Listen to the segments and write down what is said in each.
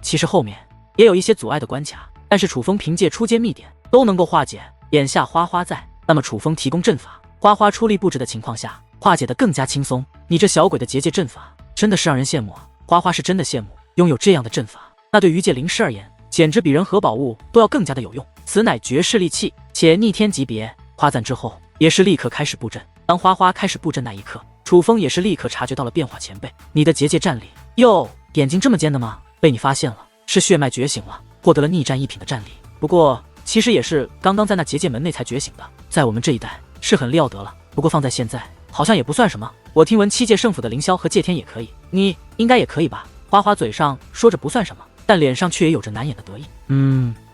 其实后面也有一些阻碍的关卡，但是楚风凭借出阶秘典都能够化解。眼下花花在，那么楚风提供阵法，花花出力布置的情况下，化解的更加轻松。你这小鬼的结界阵法真的是让人羡慕啊！花花是真的羡慕拥有这样的阵法，那对于界灵师而言，简直比人和宝物都要更加的有用。此乃绝世利器，且逆天级别。夸赞之后，也是立刻开始布阵。当花花开始布阵那一刻，楚风也是立刻察觉到了变化。前辈，你的结界战力哟，眼睛这么尖的吗？被你发现了，是血脉觉醒了，获得了逆战一品的战力。不过其实也是刚刚在那结界门内才觉醒的，在我们这一代是很了得了。不过放在现在，好像也不算什么。我听闻七界圣府的凌霄和界天也可以，你应该也可以吧？花花嘴上说着不算什么，但脸上却也有着难掩的得意。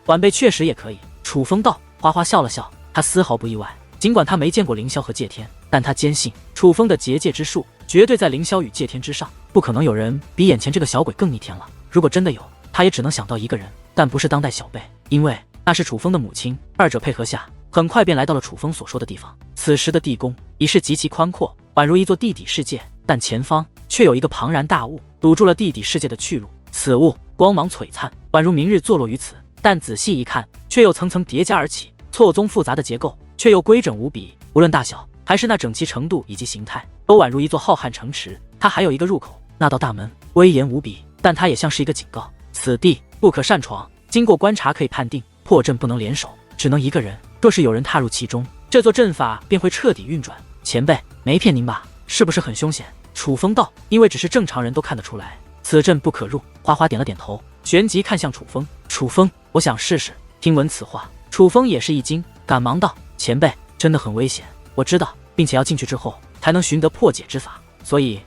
晚辈确实也可以。楚风道。花花笑了笑，他丝毫不意外。尽管他没见过凌霄和界天，但他坚信楚风的结界之术绝对在凌霄与界天之上，不可能有人比眼前这个小鬼更逆天了。如果真的有，他也只能想到一个人，但不是当代小辈，因为那是楚风的母亲。二者配合下，很快便来到了楚风所说的地方。此时的地宫已是极其宽阔，宛如一座地底世界，但前方却有一个庞然大物堵住了地底世界的去路。此物光芒璀璨，宛如明日坐落于此，但仔细一看，却又层层叠加而起，错综复杂的结构却又规整无比，无论大小还是那整齐程度以及形态，都宛如一座浩瀚城池。它还有一个入口，那道大门威严无比，但它也像是一个警告，此地不可擅闯。经过观察可以判定，破阵不能联手，只能一个人。若是有人踏入其中，这座阵法便会彻底运转。前辈，没骗您吧？是不是很凶险？楚风道。因为只是正常人都看得出来，此阵不可入。花花点了点头，旋即看向楚风。楚风，我想试试。听闻此话，楚风也是一惊，赶忙道：前辈，真的很危险，我知道，并且要进去之后才能寻得破解之法，所以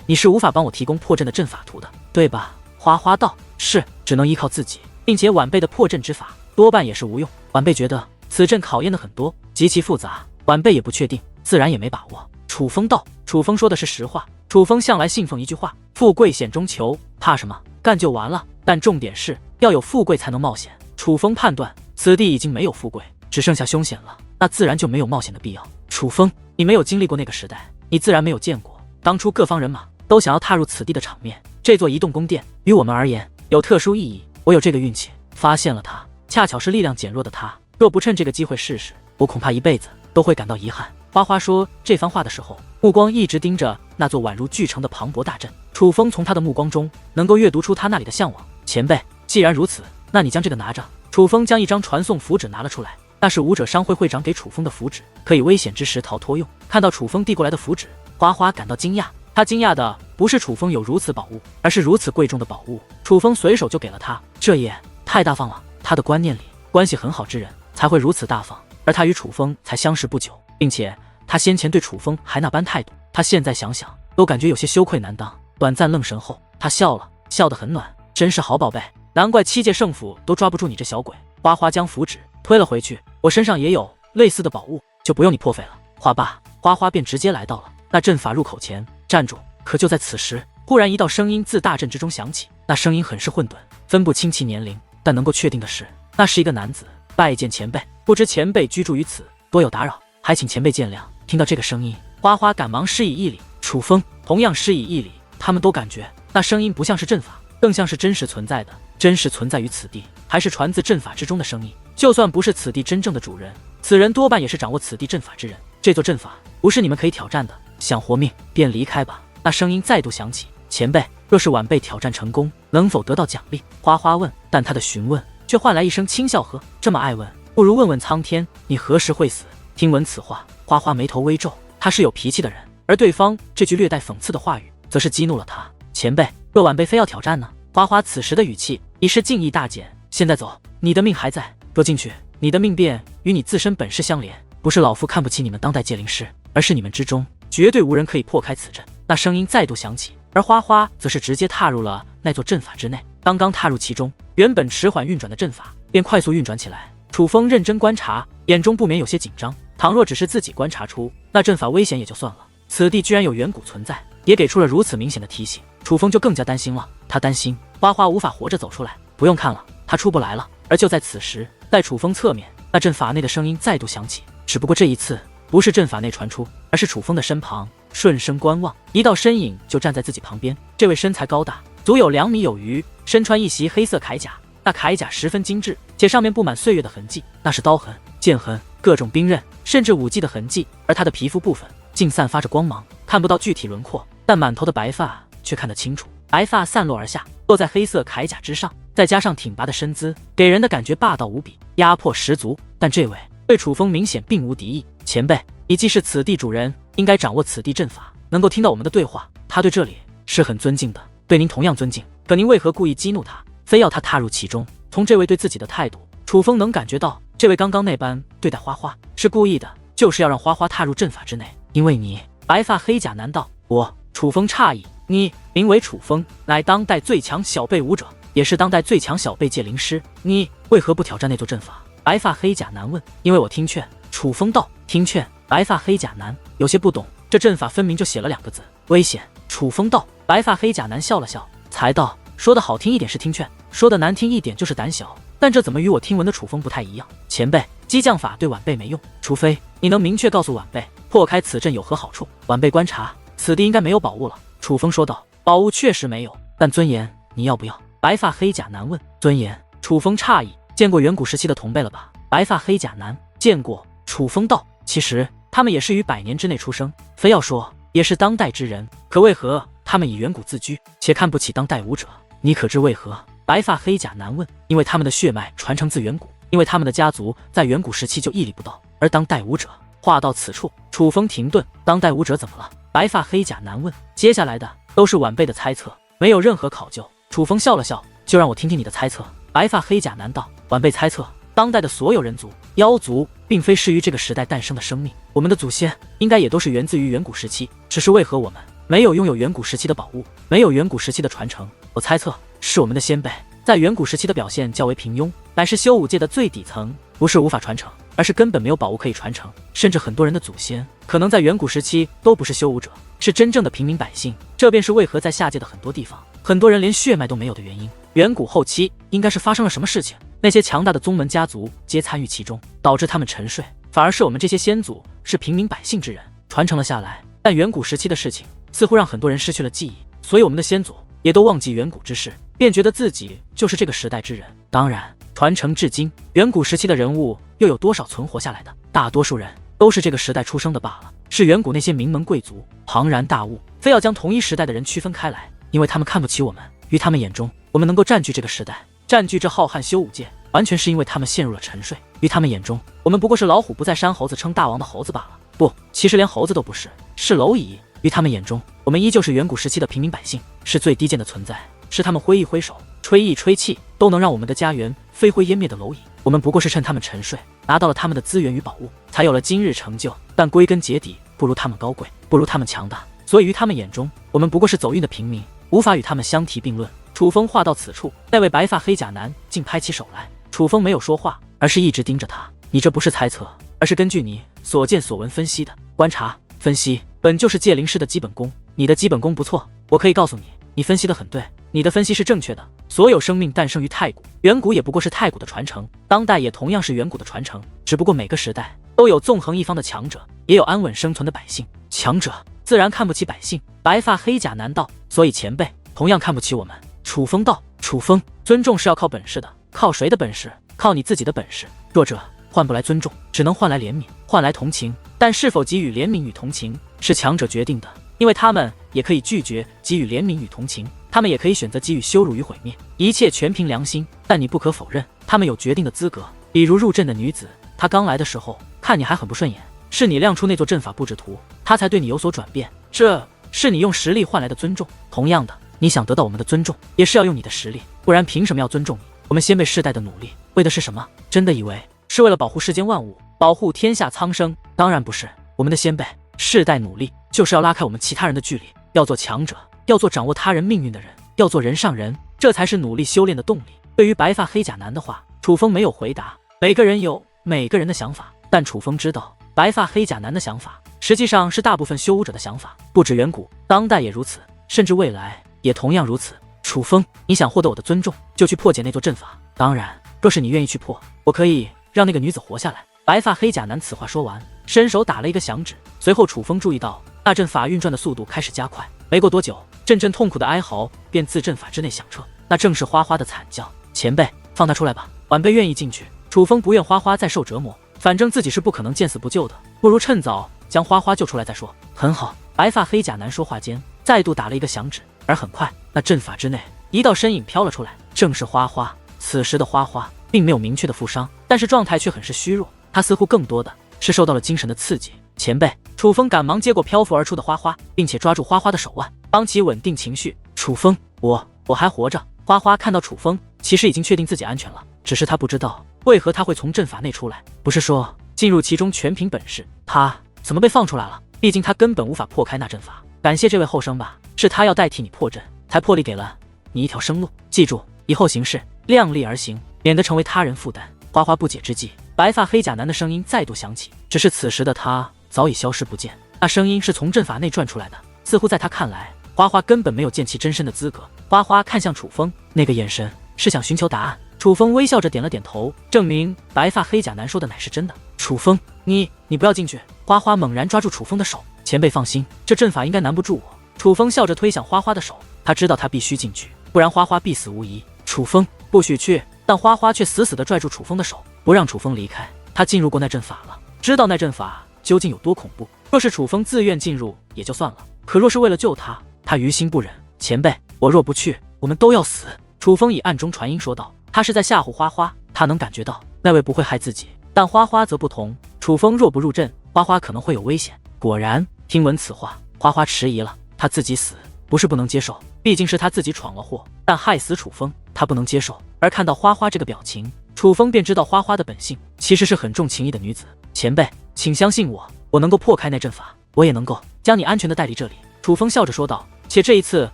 你是无法帮我提供破阵的阵法图的，对吧？花花道：是，只能依靠自己，并且晚辈的破阵之法多半也是无用。晚辈觉得此阵考验的很多，极其复杂，晚辈也不确定，自然也没把握。楚风道。楚风说的是实话，楚风向来信奉一句话：富贵险中求，怕什么？干就完了。但重点是要有富贵才能冒险。楚风判断此地已经没有富贵，只剩下凶险了，那自然就没有冒险的必要。楚风，你没有经历过那个时代，你自然没有见过当初各方人马都想要踏入此地的场面。这座移动宫殿于我们而言有特殊意义，我有这个运气发现了它，恰巧是力量减弱的它，若不趁这个机会试试，我恐怕一辈子都会感到遗憾。花花说这番话的时候，目光一直盯着那座宛如巨城的磅礴大阵。楚风从他的目光中能够阅读出他那里的向往。前辈，既然如此，那你将这个拿着。楚风将一张传送符纸拿了出来，那是武者商会会长给楚风的符纸，可以危险之时逃脱用。看到楚风递过来的符纸，花花感到惊讶。他惊讶的不是楚风有如此宝物，而是如此贵重的宝物，楚风随手就给了他，这也太大方了。他的观念里，关系很好之人才会如此大方，而他与楚风才相识不久，并且他先前对楚风还那般态度，他现在想想都感觉有些羞愧难当。短暂愣神后，他笑了，笑得很暖，真是好宝贝，难怪七界圣府都抓不住你这小鬼。花花将符纸推了回去，我身上也有类似的宝物，就不用你破费了。话罢，花花便直接来到了那阵法入口前，站住。可就在此时，忽然一道声音自大阵之中响起，那声音很是混沌，分不清其年龄，但能够确定的是，那是一个男子。拜见前辈，不知前辈居住于此，多有打扰，还请前辈见谅。听到这个声音，花花赶忙施以一礼，楚风同样施以一礼。他们都感觉那声音不像是阵法，更像是真实存在的，真实存在于此地，还是传自阵法之中的声音。就算不是此地真正的主人，此人多半也是掌握此地阵法之人。这座阵法不是你们可以挑战的，想活命便离开吧。那声音再度响起，前辈，若是晚辈挑战成功，能否得到奖励？花花问，但他的询问却换来一声轻笑，呵，这么爱问，不如问问苍天，你何时会死？听闻此话，花花眉头微皱，他是有脾气的人，而对方这句略带讽刺的话语则是激怒了他。前辈，若晚辈非要挑战呢？花花此时的语气已是敬意大减。现在走，你的命还在，若进去，你的命便与你自身本事相连。不是老夫看不起你们当代界灵师，而是你们之中绝对无人可以破开此阵。那声音再度响起，而花花则是直接踏入了那座阵法之内。刚刚踏入其中，原本迟缓运转的阵法便快速运转起来。楚风认真观察，眼中不免有些紧张。倘若只是自己观察出那阵法危险也就算了，此地居然有远古存在，也给出了如此明显的提醒，楚风就更加担心了。他担心花花无法活着走出来。不用看了，他出不来了。而就在此时，在楚风侧面，那阵法内的声音再度响起，只不过这一次不是阵法内传出，而是楚风的身旁。顺声观望，一道身影就站在自己旁边。这位身材高大，足有2米有余，身穿一袭黑色铠甲，那铠甲十分精致，且上面布满岁月的痕迹，那是刀痕、剑痕、各种兵刃，甚至武技的痕迹。而他的皮肤部分竟散发着光芒，看不到具体轮廓，但满头的白发却看得清楚。白发散落而下，落在黑色铠甲之上，再加上挺拔的身姿，给人的感觉霸道无比，压迫十足。但这位对楚风明显并无敌意。前辈，你既是此地主人，应该掌握此地阵法，能够听到我们的对话。他对这里是很尊敬的，对您同样尊敬。可您为何故意激怒他，非要他踏入其中？从这位对自己的态度，楚风能感觉到，这位刚刚那般对待花花是故意的，就是要让花花踏入阵法之内。因为你，白发黑甲男道。我，楚风诧异，你名为楚风，乃当代最强小辈武者，也是当代最强小辈界灵师，你为何不挑战那座阵法？白发黑甲男问。因为我听劝。楚风道。听劝？白发黑甲男有些不懂，这阵法分明就写了2个字，危险。楚风道。白发黑甲男笑了笑，才道，说的好听一点是听劝，说的难听一点就是胆小，但这怎么与我听闻的楚风不太一样？前辈，激将法对晚辈没用，除非你能明确告诉晚辈，破开此阵有何好处。晚辈观察，此地应该没有宝物了。楚风说道。宝物确实没有，但尊严你要不要？白发黑甲男问。尊严？楚风诧异，见过远古时期的同辈了吧？白发黑甲男见过。楚风道。其实他们也是于100年之内出生，非要说也是当代之人，可为何他们以远古自居，且看不起当代武者？你可知为何？白发黑甲男问。因为他们的血脉传承自远古，因为他们的家族在远古时期就屹立不倒，而当代武者。话到此处，楚风停顿。当代武者怎么了？白发黑甲男问。接下来的都是晚辈的猜测，没有任何考究。楚风笑了笑，就让我听听你的猜测。白发黑甲男道。晚辈猜测，当代的所有人族、妖族，并非是于这个时代诞生的生命，我们的祖先应该也都是源自于远古时期，只是为何我们没有拥有远古时期的宝物，没有远古时期的传承？我猜测是我们的先辈在远古时期的表现较为平庸，乃是修武界的最底层，不是无法传承，而是根本没有宝物可以传承。甚至很多人的祖先可能在远古时期都不是修武者，是真正的平民百姓。这便是为何在下界的很多地方，很多人连血脉都没有的原因。远古后期应该是发生了什么事情？那些强大的宗门家族皆参与其中，导致他们沉睡，反而是我们这些先祖是平民百姓之人传承了下来。但远古时期的事情似乎让很多人失去了记忆，所以我们的先祖也都忘记远古之事，便觉得自己就是这个时代之人。当然，传承至今，远古时期的人物又有多少存活下来的？大多数人都是这个时代出生的罢了，是远古那些名门贵族庞然大物，非要将同一时代的人区分开来，因为他们看不起我们。于他们眼中，我们能够占据这个时代，占据这浩瀚修武界，完全是因为他们陷入了沉睡。于他们眼中，我们不过是老虎不在山猴子称大王的猴子罢了。不，其实连猴子都不是，是蝼蚁。于他们眼中，我们依旧是远古时期的平民百姓，是最低贱的存在，是他们挥一挥手、吹一吹气都能让我们的家园飞灰烟灭的蝼蚁。我们不过是趁他们沉睡，拿到了他们的资源与宝物，才有了今日成就。但归根结底，不如他们高贵，不如他们强大。所以于他们眼中，我们不过是走运的平民，无法与他们相提并论。楚风话到此处，那位白发黑甲男竟拍起手来。楚风没有说话，而是一直盯着他。你这不是猜测，而是根据你所见所闻分析的。观察、分析本就是界灵师的基本功，你的基本功不错，我可以告诉你，你分析得很对，你的分析是正确的。所有生命诞生于太古，远古也不过是太古的传承，当代也同样是远古的传承，只不过每个时代都有纵横一方的强者，也有安稳生存的百姓。强者自然看不起百姓。白发黑甲男道。所以前辈同样看不起我们。楚风道。楚风，尊重是要靠本事的，靠谁的本事？靠你自己的本事。弱者换不来尊重，只能换来怜悯，换来同情。但是否给予怜悯与同情，是强者决定的，因为他们也可以拒绝给予怜悯与同情，他们也可以选择给予羞辱与毁灭，一切全凭良心。但你不可否认，他们有决定的资格。比如入阵的女子，她刚来的时候看你还很不顺眼，是你亮出那座阵法布置图，她才对你有所转变，这是你用实力换来的尊重。同样的，你想得到我们的尊重，也是要用你的实力，不然凭什么要尊重你？我们先辈世代的努力，为的是什么？真的以为是为了保护世间万物，保护天下苍生？当然不是。我们的先辈世代努力，就是要拉开我们其他人的距离，要做强者，要做掌握他人命运的人，要做人上人，这才是努力修炼的动力。对于白发黑甲男的话，楚风没有回答。每个人有每个人的想法，但楚风知道，白发黑甲男的想法实际上是大部分修武者的想法，不止远古，当代也如此，甚至未来也同样如此。楚风，你想获得我的尊重，就去破解那座阵法。当然，若是你愿意去破，我可以让那个女子活下来。白发黑甲男此话说完，伸手打了一个响指，随后楚风注意到那阵法运转的速度开始加快。没过多久，阵阵痛苦的哀嚎便自阵法之内响彻。那正是花花的惨叫。前辈，放他出来吧。晚辈愿意进去。楚风不愿花花再受折磨，反正自己是不可能见死不救的，不如趁早将花花救出来再说。很好。白发黑甲男说话间，再度打了一个响指，而很快，那阵法之内一道身影飘了出来，正是花花。此时的花花并没有明确的负伤，但是状态却很是虚弱，他似乎更多的是受到了精神的刺激。前辈，楚风赶忙接过漂浮而出的花花，并且抓住花花的手腕，帮其稳定情绪。楚风，我还活着。花花看到楚风，其实已经确定自己安全了，只是他不知道为何他会从阵法内出来，不是说进入其中全凭本事，他怎么被放出来了？毕竟他根本无法破开那阵法。感谢这位后生吧，是他要代替你破阵，才破例给了你一条生路。记住，以后行事量力而行，免得成为他人负担。花花不解之际，白发黑甲男的声音再度响起，只是此时的他早已消失不见。那声音是从阵法内转出来的，似乎在他看来，花花根本没有见其真身的资格。花花看向楚风，那个眼神是想寻求答案。楚风微笑着点了点头，证明白发黑甲男说的乃是真的。楚风，你不要进去！花花猛然抓住楚风的手，前辈放心，这阵法应该难不住我。楚风笑着推向花花的手，他知道他必须进去，不然花花必死无疑。楚风，不许去！但花花却死死地拽住楚风的手，不让楚风离开。他进入过那阵法了，知道那阵法究竟有多恐怖。若是楚风自愿进入也就算了，可若是为了救他，他于心不忍。前辈，我若不去，我们都要死。楚风以暗中传音说道，他是在吓唬花花，他能感觉到那位不会害自己，但花花则不同。楚风若不入阵，花花可能会有危险。果然，听闻此话，花花迟疑了。他自己死不是不能接受，毕竟是他自己闯了祸，但害死楚风他不能接受。而看到花花这个表情，楚风便知道花花的本性其实是很重情义的女子。前辈，请相信我，我能够破开那阵法，我也能够将你安全的带离这里。楚风笑着说道，且这一次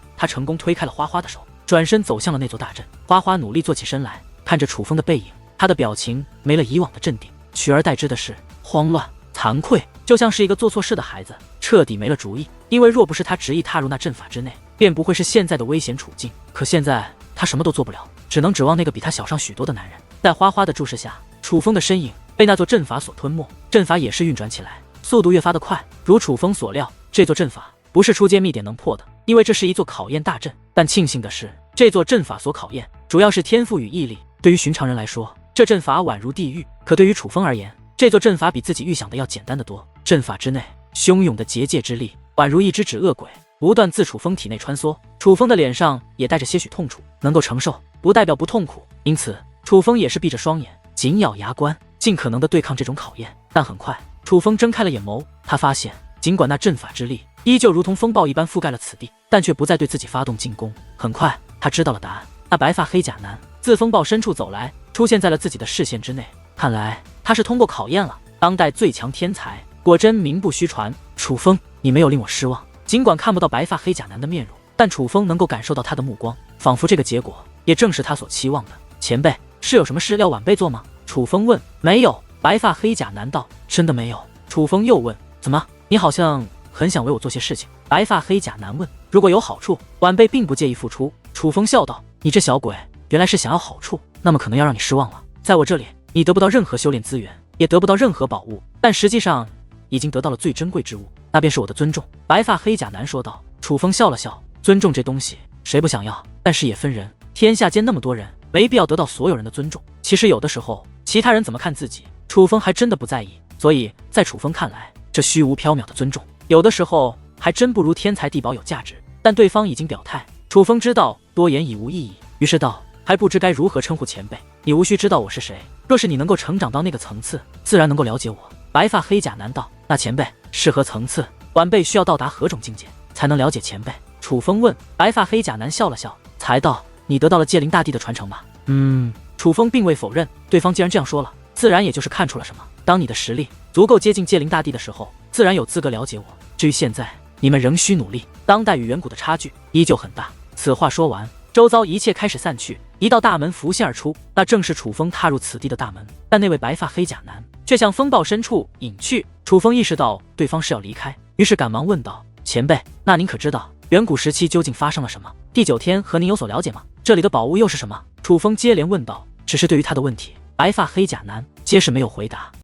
他成功推开了花花的手，转身走向了那座大阵。花花努力坐起身来，看着楚风的背影，他的表情没了以往的镇定，取而代之的是慌乱、惭愧，就像是一个做错事的孩子，彻底没了主意。因为若不是他执意踏入那阵法之内，便不会是现在的危险处境。可现在他什么都做不了，只能指望那个比他小上许多的男人。在花花的注视下，楚风的身影被那座阵法所吞没，阵法也是运转起来，速度越发的快。如楚风所料，这座阵法不是初阶秘典能破的，因为这是一座考验大阵。但庆幸的是，这座阵法所考验主要是天赋与毅力。对于寻常人来说，这阵法宛如地狱；可对于楚风而言，这座阵法比自己预想的要简单得多。阵法之内汹涌的结界之力，宛如一只纸恶鬼，不断自楚风体内穿梭。楚风的脸上也带着些许痛楚，能够承受不代表不痛苦，因此楚风也是闭着双眼，紧咬牙关，尽可能的对抗这种考验。但很快，楚风睁开了眼眸，他发现尽管那阵法之力依旧如同风暴一般覆盖了此地，但却不再对自己发动进攻。很快，他知道了答案。那白发黑甲男自风暴深处走来，出现在了自己的视线之内。看来他是通过考验了，当代最强天才，果真名不虚传。楚风，你没有令我失望。尽管看不到白发黑甲男的面容，但楚风能够感受到他的目光，仿佛这个结果也正是他所期望的。前辈，是有什么事要晚辈做吗？楚风问。没有。白发黑甲男道。真的没有？楚风又问。怎么，你好像很想为我做些事情？白发黑甲男问。如果有好处，晚辈并不介意付出。楚风笑道。你这小鬼，原来是想要好处，那么可能要让你失望了。在我这里，你得不到任何修炼资源，也得不到任何宝物，但实际上已经得到了最珍贵之物，那便是我的尊重。白发黑甲男说道。楚风笑了笑。尊重这东西谁不想要，但是也分人，天下间那么多人，没必要得到所有人的尊重。其实有的时候其他人怎么看自己，楚风还真的不在意。所以在楚风看来，这虚无缥缈的尊重有的时候还真不如天才地宝有价值。但对方已经表态，楚风知道多言已无意义，于是道，还不知该如何称呼前辈。你无需知道我是谁，若是你能够成长到那个层次，自然能够了解我。白发黑甲男道。那前辈是何层次？晚辈需要到达何种境界才能了解前辈？楚风问。白发黑甲男笑了笑，才道，你得到了界灵大帝的传承吧？楚风并未否认，对方既然这样说了，自然也就是看出了什么。当你的实力足够接近界灵大帝的时候，自然有资格了解我。至于现在，你们仍需努力，当代与远古的差距依旧很大。此话说完，周遭一切开始散去，一道大门浮现而出，那正是楚风踏入此地的大门。但那位白发黑甲男却向风暴深处隐去。楚风意识到对方是要离开，于是赶忙问道，前辈，那您可知道远古时期究竟发生了什么？第9天和您有所了解吗？这里的宝物又是什么？楚风接连问道。只是对于他的问题，白发黑甲男皆是没有回答。